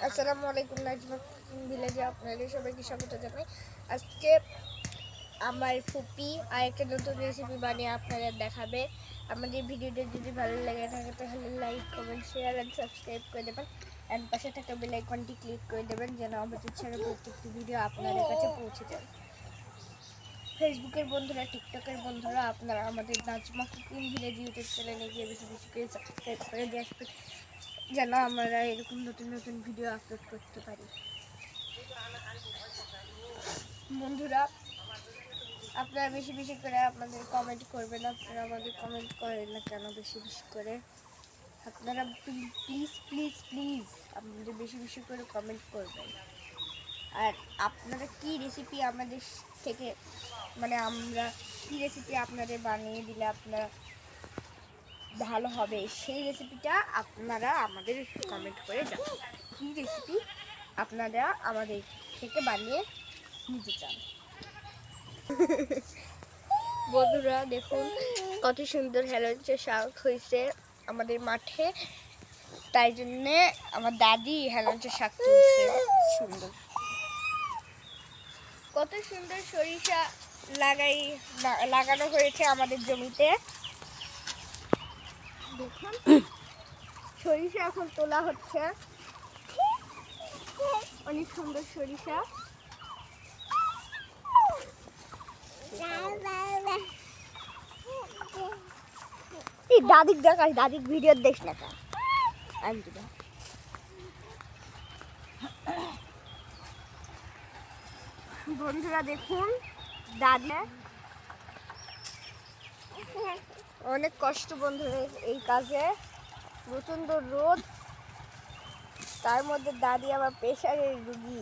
আসসালামু আলাইকুম নাজমা ভিলেজে আপনাদের সবাইকে স্বাগত জানাই। আজকে আমার ফুপি আরেকটা নতুন রেসিপি বানিয়ে আপনাদের দেখাবে। আমাদের ভিডিওটা যদি ভালো লাগে থাকে তাহলে like comment share and subscribe করে দেবেন অ্যান্ড পাশে থাকা বেল আইকনটি ক্লিক করে দেবেন যেন আমাদের ছেড়ে প্রত্যেকটি ভিডিও আপনাদের কাছে পৌঁছে যায়। ফেসবুকের বন্ধুরা, টিকটকের বন্ধুরা, আপনারা আমাদের নাজমা কুকিং ভিলেজ ইউটিউব চ্যানেলে গিয়ে বেশি বেশি করে সাবস্ক্রাইব করে দিয়ে আসবেন যেন আমরা এরকম নতুন নতুন ভিডিও আপলোড করতে পারি। বন্ধুরা, আপনারা বেশি বেশি করে আপনাদের কমেন্ট করবেন। আপনারা আমাদের কমেন্ট করেন না কেন বেশি বেশি করে? আপনারা প্লিজ প্লিজ প্লিজ আমাদের বেশি বেশি করে কমেন্ট করবেন। আর আপনারা কি রেসিপি আমাদের থেকে আমরা কি রেসিপি আপনাদের বানিয়ে দিলে আপনারা ভালো হবে সেই রেসিপিটা আপনারা আমাদের কমেন্ট করে জানান। কী রেসিপি আপনারা আমাদের থেকে বানিয়ে নিতে চান। বন্ধুরা দেখুন কত সুন্দর হেলেঞ্চা শাক হয়েছে আমাদের মাঠে, তাই জন্যে আমার দাদি হেলেঞ্চা শাক তুলছে। সুন্দর, কত সুন্দর সরিষা লাগানো হয়েছে আমাদের জমিতে। দেখুন সরিষা এখন তোলা হচ্ছে, অনেক সুন্দর সরিষা। দাদিক দেখাস, দাদিক ভিডিও দেখ না তা বন্ধুরা দেখুন দাদি অনেক কষ্ট বন্ধুরা এই কাজে, প্রচন্ড রোদ, তার মধ্যে দাদি আবার প্রেশারের রুগী।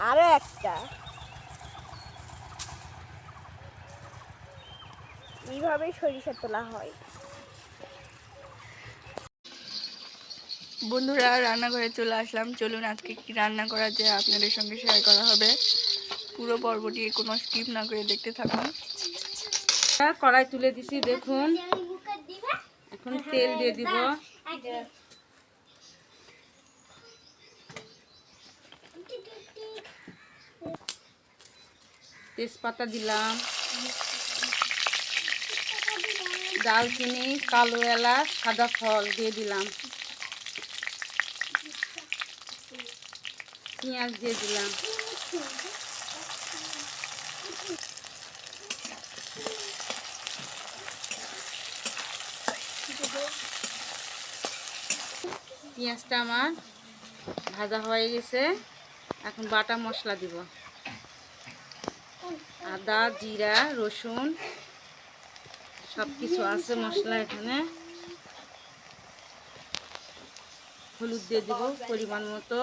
আরো একটা এইভাবেই সরিষা তোলা হয়। বন্ধুরা রান্নাঘরে চলে আসলাম, চলুন আজকে কি রান্না করা যায় আপনাদের সঙ্গে শেয়ার করা হবে। পুরো পর্বটি কোনো স্কিপ না করে দেখতে থাকুন। কড়াই তুলে দিছি, দেখুন এখন তেল দিয়ে দিব। তেজপাতা দিলাম, দালচিনি, কালো এলাচ, সাদা ফল দিয়ে দিলাম, পেঁয়াজ দিয়ে দিলাম, পেঁয়াজটা আমার ভাজা হয়ে গেছে। এখন বাটা মশলা দিব, আদা, জিরা, রসুন সব কিছু আছে মশলা এখানে। হলুদ দিয়ে দিব পরিমাণ মতো,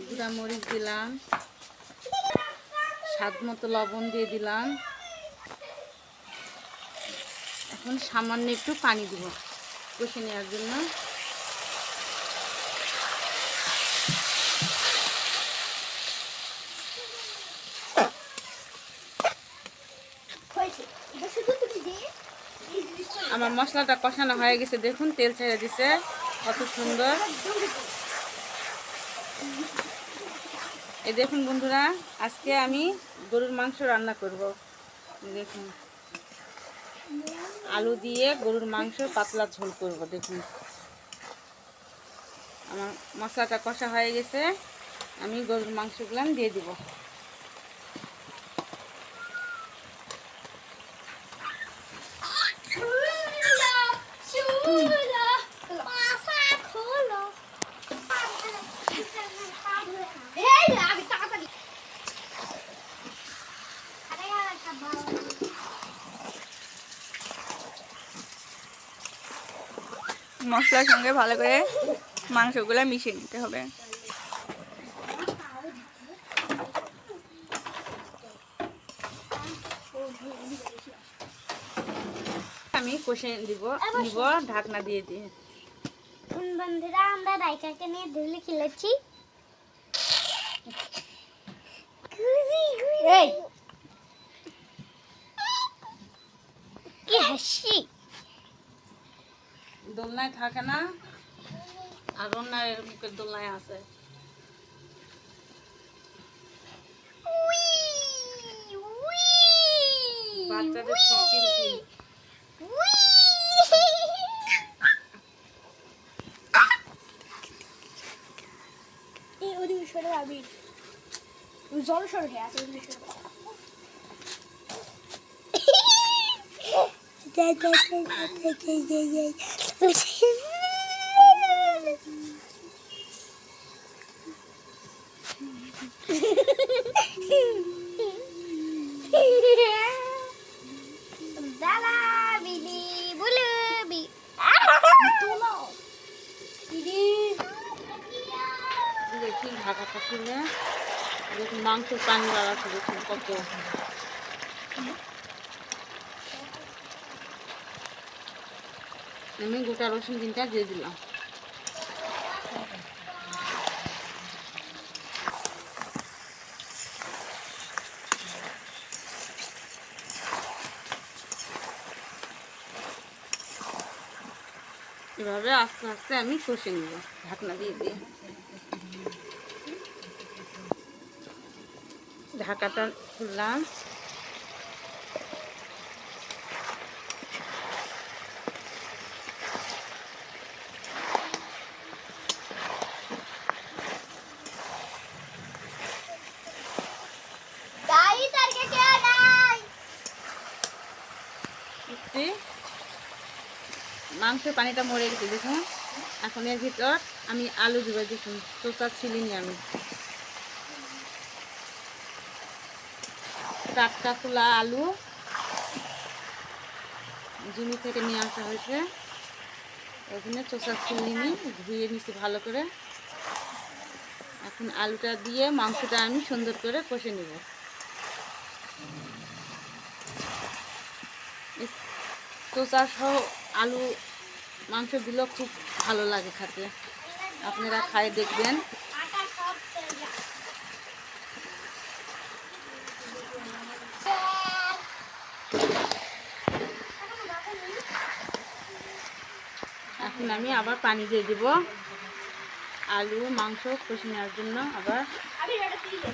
গুঁড়া মরিচ দিলাম, স্বাদ মতো লবণ দিয়ে দিলাম। এখন সামান্য একটু পানি দিব কষে নেওয়ার জন্য। আমার মশলাটা কষানো হয়ে গেছে, দেখুন তেল ছেড়ে দিছে কত সুন্দর। এই দেখুন বন্ধুরা, আজকে আমি গরুর মাংস রান্না করব। দেখুন আলু দিয়ে গরুর মাংস পাতলা ঝোল করব। দেখুন আমার মশলাটা কষা হয়ে গেছে, আমি গরুর মাংসগুলো দিয়ে দিব। মশলার সঙ্গে ভালো করে মাংসগুলো মিশিয়ে নিতে হবে। আমি কষে নিব, ঢাকনা দিয়ে দিয়ে। বন্ধুরা আমরা রাইকাকে নিয়ে ধুলে খেলেছি। কি হাসি! দোলনায় থাকে না, আর অন্যের মুখের দোলনায় আছে। বাচ্চাদের সৃষ্টি রুটিন। এই ওদিকে সরে আমি জল সরে আছে ওদিকে সরে দাদা বিলি বুলু বি তুলো দিদি দেখি ঢাকাটা খুলে দেখুন মাংসের পানি বাড়াচ্ছে, দেখুন কত। আমি গোটা রসুন 3টা দিয়ে দিলাম। এভাবে আস্তে আস্তে আমি কষে নিব ঢাকনা দিয়ে দিয়ে। ঢাকাটা খুললাম। দাই তারকে কে নাই একটু মাংসের পানিটা মরে গেছে দেখুন। এখন এর ভিতর আমি আলু দিব, দেখুন চোচা ছিলিনি আমি, টাটকা খোলা আলু জমি থেকে নিয়ে আসা হয়েছে। ওখানে চোচা ছিলিনি, ধুয়ে নিছি ভালো করে। এখন আলুটা দিয়ে মাংসটা আমি সুন্দর করে কষে নেব। চোচা সহ আলু মাংস দিলেও খুব ভালো লাগে খেতে, আপনারা খায় দেখবেন। আটা সব তেল এখন আমি আবার পানি দিয়ে দিব আলু মাংস কষে নেওয়ার জন্য। আবার আমি এটা দিয়ে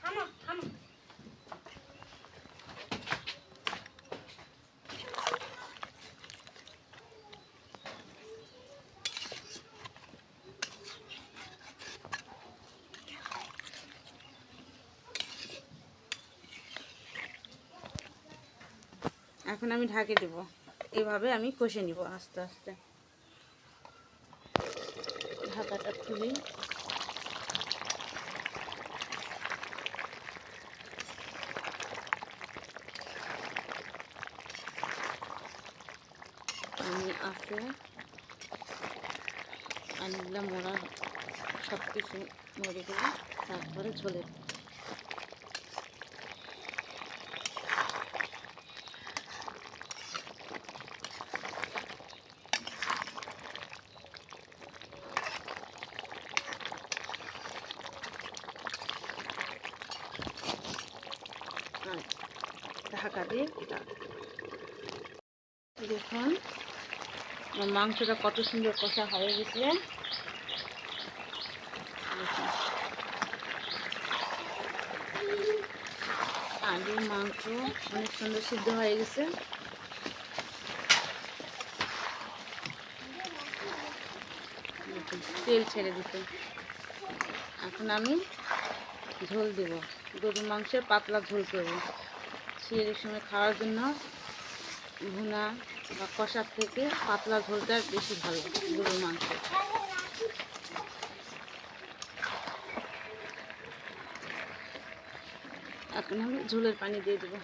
হামা হামা এখন আমি ঢাকে দেব। এভাবে আমি কষে নিব আস্তে আস্তে। ঢাকাটা খুলি। আমি আছে আলুগুলা মরা সব কিছু মরে গেলে তারপরে ঝোলে ঢাকা দিয়ে দেখুন আমার মাংসটা কত সুন্দর কষা হয়ে গেছে। আলু মাংস অনেক সুন্দর সিদ্ধ হয়ে গেছে। তেল ছেড়ে দিতে এখন আমি ঝোল দেব। গরুর মাংসের পাতলা ঝোল করব। শীতের সময় খাওয়ার জন্য ভুনা বা কষার থেকে পাতলা ঝোলটা বেশি ভালো গরুর মাংস। এখন আমি ঝোলের পানি দিয়ে দেবো।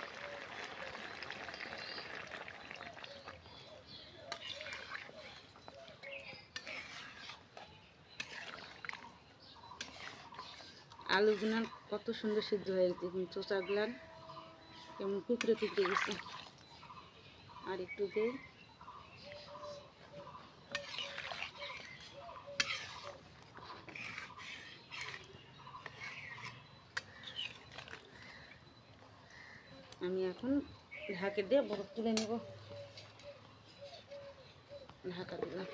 আলুগুলো কত সুন্দর সিদ্ধ হয়ে গেছে, দেখুন চোচাগুলো কেমন কুকড়ে কুকড়ে গেছে। আর একটু দেই। আমি এখন ঢাকে দিয়ে বরফ তুলে নেব। ঢাকা দিলাম।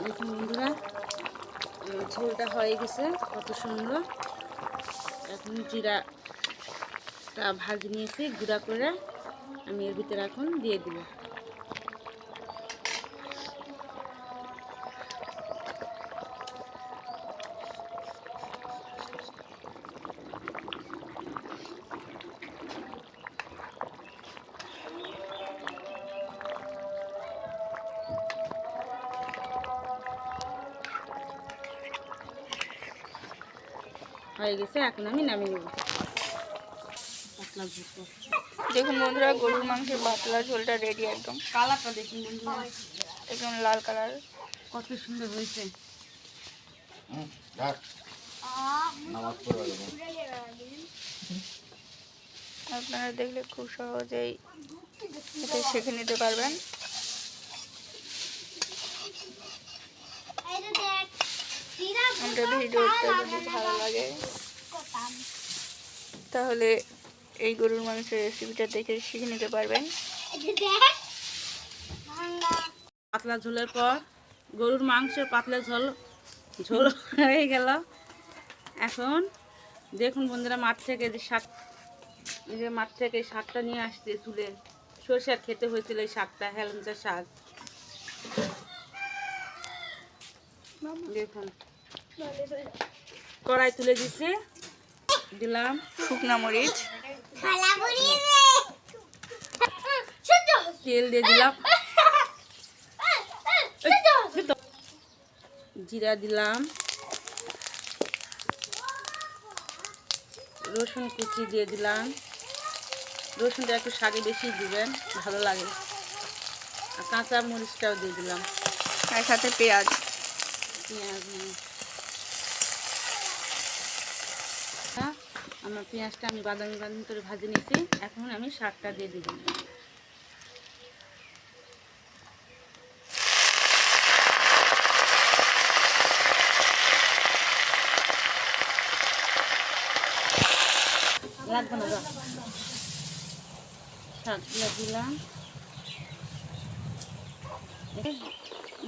দেখুন বন্ধুরা, ঝোলটা হয়ে গেছে কত সুন্দর। এখন জিরাটা ভাজি নিয়েছি গুঁড়া করে, আমি এর ভিতরে এখন দিয়ে দিব। হয়ে গেছে, এখন আমি নামিয়ে নেব। পাতলা ঝোল দেখুন বন্ধুরা, গরুর মাংসের পাতলা ঝোলটা রেডি একদম। কালারটা দেখুন বন্ধুরা, একদম লাল কালার, কত সুন্দর হয়েছে। আপনারা দেখলে খুব সহজেই এটা শিখে নিতে পারবেন। আমাদের ভিডিওটা যদি ভালো লাগে তাহলে এই গরুর মাংসের রেসিপিটা দেখে শিখে নিতে পারবেন। পাতলা ঝোলের পর গরুর মাংসের পাতলা ঝোল ঝোল হয়ে গেল। এখন দেখুন বন্ধুরা, মাঠ থেকে শাকটা নিয়ে আসতে তুলে, সরষে খেতে হয়েছিল এই শাকটা, হেলেঞ্চা শাক। দেখুন কড়াই তুলে দিচ্ছে, দিলাম শুকনা মরিচ, তেল দিয়ে দিলাম, জিরা দিলাম, রসুন কুচি দিয়ে দিলাম। রসুনটা একটু শাকে বেশি দিবেন, ভালো লাগে। আর কাঁচা মরিচটাও দিয়ে দিলাম, আর সাথে পেঁয়াজ। আমার পেঁয়াজটা আমি বাদামি বাদামি করে ভাজি নিয়েছি। এখন আমি শাকটা দিয়ে দিব। লাগবে না, শাকগুলো দিলাম,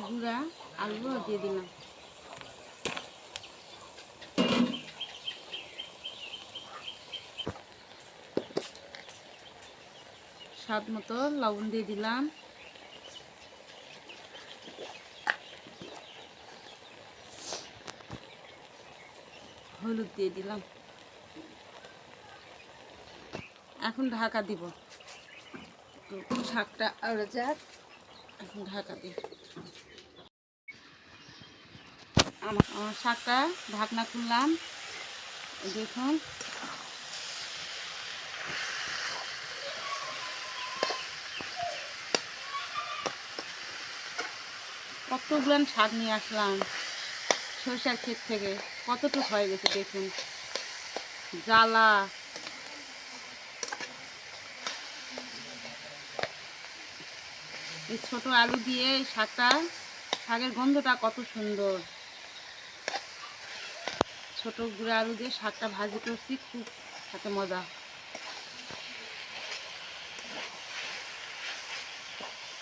গুঁড়া আলু দিয়ে দিলাম। স্বাদ মতো লবণ দিয়ে দিলাম। হলুদ দিয়ে দিলাম। এখন ঢাকা দিব, তো শাকটা আরো যাক। এখন ঢাকা দিই। আমার শাকটা ঢাকনা খুললাম, দেখুন কতগুলো শাক নিয়ে আসলাম সরষের ক্ষেত থেকে, কতটুকু হয়ে গেছে দেখুন। জ্বালা, এই ছোট আলু দিয়ে এই শাকের গন্ধটা কত সুন্দর। ছোট গুঁড়ো আলু দিয়ে শাকটা ভাজি করছি, খুব খেতে মজা।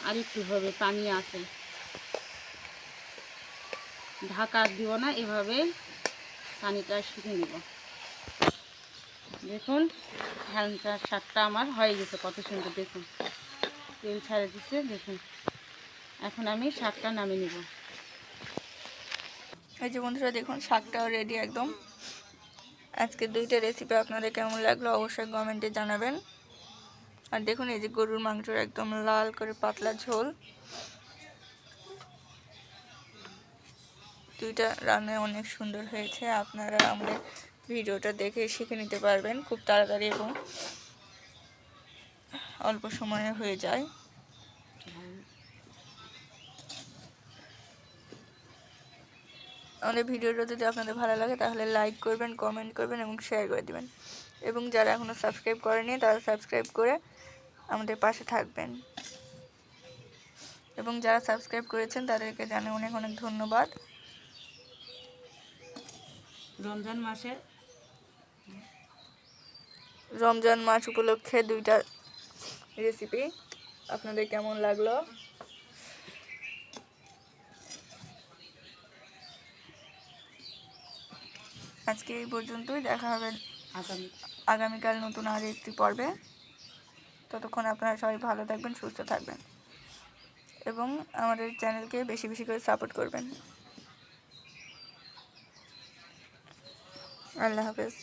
আর একটু হবে, পানি আছে, ঢাকা দিব না, এভাবে পানিটা শুকে নেব। দেখুন হেলেঞ্চা শাকটা আমার হয়ে গেছে, কত সুন্দর দেখুন, তেল ছাড়ে দিচ্ছে দেখুন। এখন আমি শাকটা নামিয়ে নেব। এই যে বন্ধুরা দেখুন, শাকটাও রেডি একদম। আজকে দুইটা রেসিপি আপনাদের কেমন লাগলো অবশ্যই কমেন্টে জানাবেন। আর দেখুন এই যে গরুর মাংসের একদম লাল করে পাতলা ঝোল, দুইটা রান্না অনেক সুন্দর হয়েছে। আপনারা আমাদের ভিডিওটা দেখে শিখে নিতে পারবেন খুব তাড়াতাড়ি এবং অল্প সময়ে হয়ে যায়। আমাদের ভিডিওটা যদি আপনাদের ভালো লাগে তাহলে লাইক করবেন, কমেন্ট করবেন এবং শেয়ার করে দেবেন। এবং যারা এখনও সাবস্ক্রাইব করেনি তারা সাবস্ক্রাইব করে আমাদের পাশে থাকবেন। এবং যারা সাবস্ক্রাইব করেছেন তাদেরকে জানাই অনেক অনেক ধন্যবাদ। রমজান মাসের রমজান মাস উপলক্ষে দুইটা রেসিপি আপনাদের কেমন লাগলো? আজকে এই পর্যন্তই, দেখা হবে আগামী আগামীকাল নতুন আর একটি পর্বে। ততক্ষণ আপনারা সবাই ভালো থাকবেন, সুস্থ থাকবেন এবং আমাদের চ্যানেলকে বেশি বেশি করে সাপোর্ট করবেন। আল্লাহ হাফেজ।